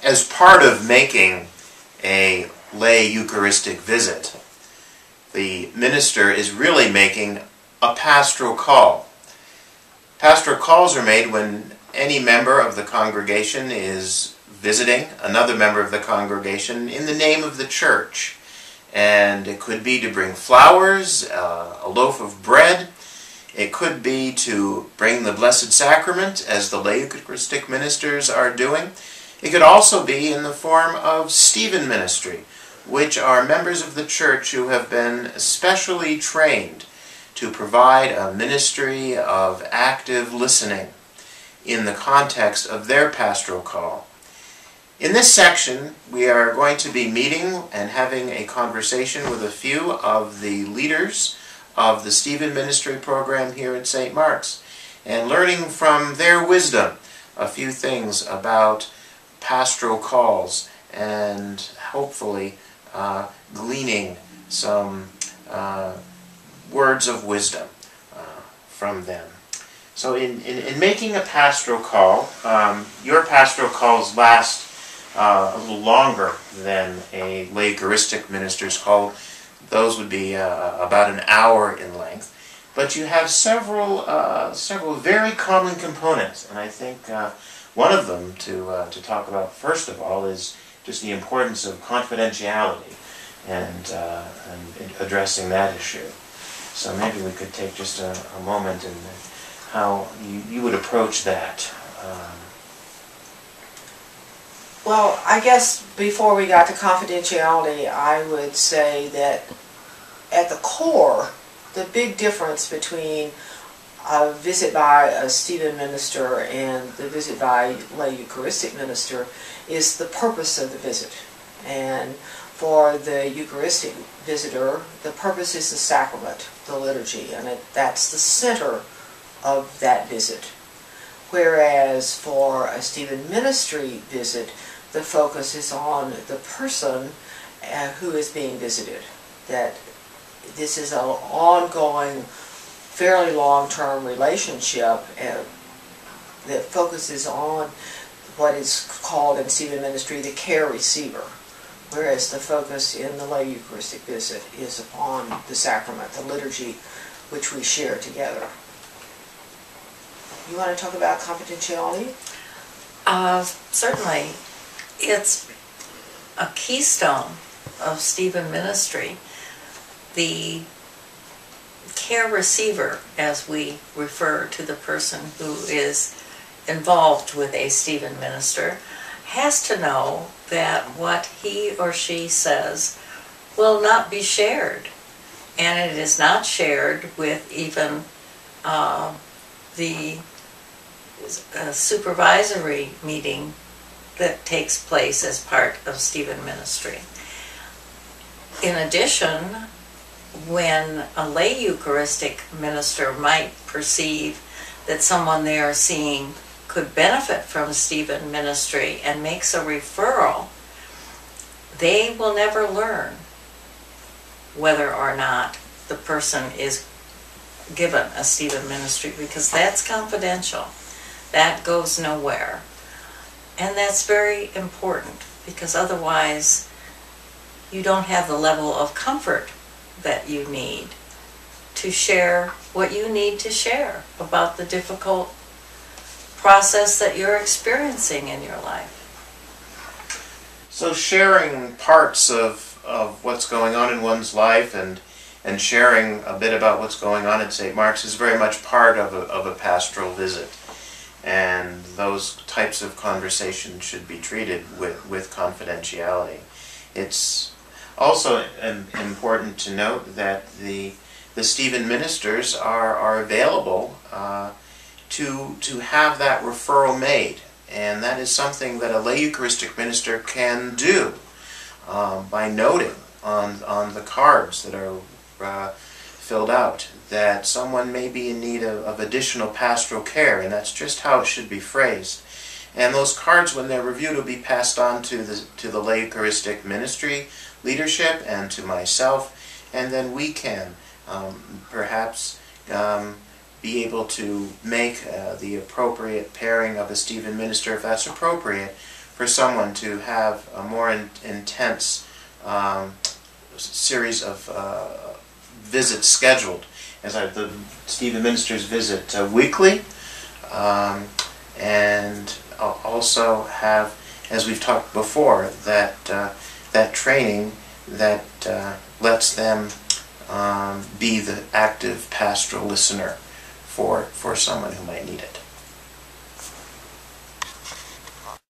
As part of making a lay Eucharistic visit, the minister is really making a pastoral call. Pastoral calls are made when any member of the congregation is visiting another member of the congregation in the name of the church. And it could be to bring flowers, a loaf of bread. It could be to bring the Blessed Sacrament, as the lay Eucharistic ministers are doing. It could also be in the form of Stephen ministry, which are members of the church who have been specially trained to provide a ministry of active listening in the context of their pastoral call. In this section, we are going to be meeting and having a conversation with a few of the leaders of the Stephen Ministry program here at St. Mark's, and learning from their wisdom a few things about pastoral calls, and hopefully gleaning some words of wisdom from them. So in making a pastoral call, your pastoral calls last a little longer than a lay Eucharistic minister's call. Those would be about an hour in length. But you have several very common components, and I think one of them to talk about first of all is just the importance of confidentiality and addressing that issue. So maybe we could take just a moment and how you would approach that. Well, I guess before we got to confidentiality, I would say that at the core, the big difference between a visit by a Stephen minister and the visit by lay Eucharistic minister is the purpose of the visit. And for the Eucharistic visitor, the purpose is the sacrament, the liturgy, and that's the center of that visit. Whereas for a Stephen ministry visit, the focus is on the person who is being visited. That this is an ongoing, fairly long-term relationship that focuses on what is called in Stephen ministry the care receiver, whereas the focus in the lay Eucharistic visit is upon the sacrament, the liturgy, which we share together. You want to talk about confidentiality? Certainly. It's a keystone of Stephen ministry. The care receiver, as we refer to the person who is involved with a Stephen minister, has to know that what he or she says will not be shared. And it is not shared with even the supervisory meeting that takes place as part of Stephen ministry. In addition, when a lay Eucharistic minister might perceive that someone they are seeing could benefit from Stephen ministry and makes a referral, they will never learn whether or not the person is given a Stephen ministry, because that's confidential. That goes nowhere. And that's very important, because otherwise you don't have the level of comfort that you need to share what you need to share about the difficult process that you're experiencing in your life. So sharing parts of what's going on in one's life and sharing a bit about what's going on at St. Mark's is very much part of a pastoral visit. And those types of conversations should be treated with confidentiality. It's also important to note that the Stephen ministers are available to have that referral made, and that is something that a lay Eucharistic minister can do by noting on the cards that are filled out that someone may be in need of additional pastoral care, and that's just how it should be phrased. And those cards, when they're reviewed, will be passed on to the lay Eucharistic ministry leadership and to myself, and then we can perhaps be able to make the appropriate pairing of a Stephen minister, if that's appropriate, for someone to have a more intense series of visits scheduled, as the Stephen Ministers visit weekly, and also have, as we've talked before, that training that lets them be the active pastoral listener for someone who might need it.